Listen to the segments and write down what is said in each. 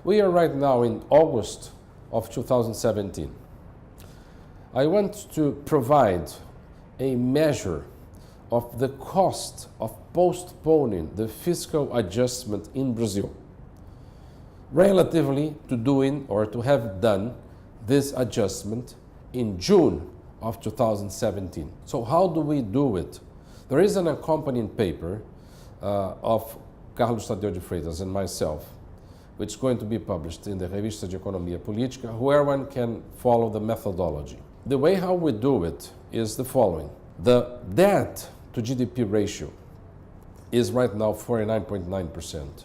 We are right now in August of 2017. I want to provide a measure of the cost of postponing the fiscal adjustment in Brazil relatively to doing or to have done this adjustment in June of 2017. So how do we do it? There is an accompanying paper of Carlos Tadeu de Freitas and myself, which is going to be published in the Revista de Economia Política, where one can follow the methodology. The way how we do it is the following. The debt to GDP ratio is right now 49.9%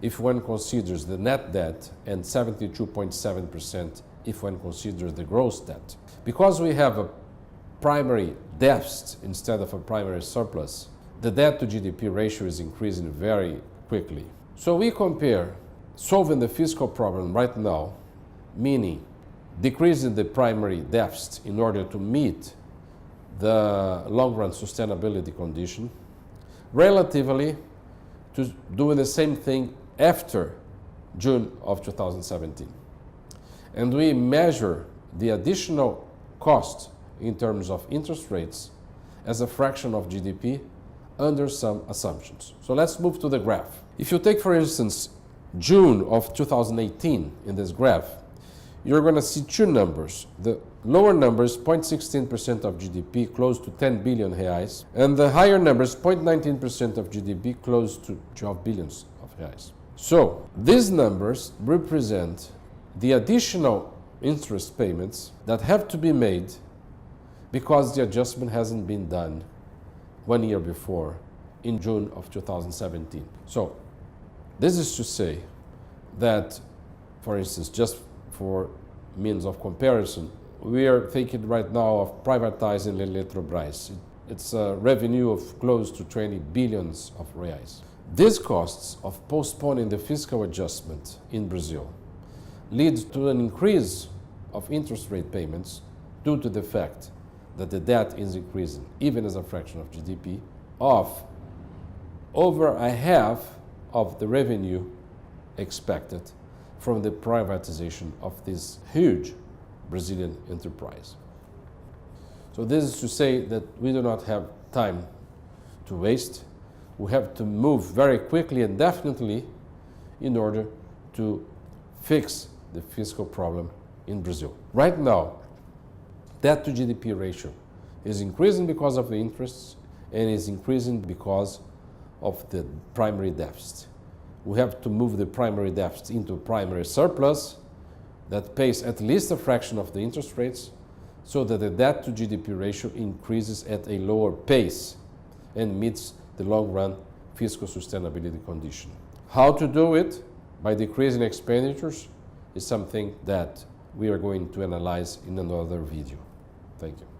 if one considers the net debt and 72.7% if one considers the gross debt. Because we have a primary deficit instead of a primary surplus, the debt to GDP ratio is increasing very quickly. So we compare solving the fiscal problem right now, meaning decreasing the primary deficit in order to meet the long-run sustainability condition, relatively to doing the same thing after June of 2017. And we measure the additional cost in terms of interest rates as a fraction of GDP under some assumptions. So let's move to the graph. If you take, for instance, June of 2018 in this graph, you're going to see two numbers. The lower number is 0.16% of GDP, close to 10 billion reais, and the higher number is 0.19% of GDP, close to 12 billions of reais. So these numbers represent the additional interest payments that have to be made because the adjustment hasn't been done 1 year before, in June of 2017. So this is to say that, for instance, just for means of comparison, we are thinking right now of privatizing Eletrobras. It's a revenue of close to 20 billions of reais. These costs of postponing the fiscal adjustment in Brazil leads to an increase of interest rate payments due to the fact that the debt is increasing, even as a fraction of GDP, of over a half of the revenue expected from the privatization of this huge Brazilian enterprise. So this is to say that we do not have time to waste. We have to move very quickly and definitely in order to fix the fiscal problem in Brazil. Right now, debt to GDP ratio is increasing because of the interests and is increasing because of the primary deficit. We have to move the primary deficit into a primary surplus that pays at least a fraction of the interest rates so that the debt to GDP ratio increases at a lower pace and meets the long-run fiscal sustainability condition. How to do it by decreasing expenditures is something that we are going to analyze in another video. Thank you.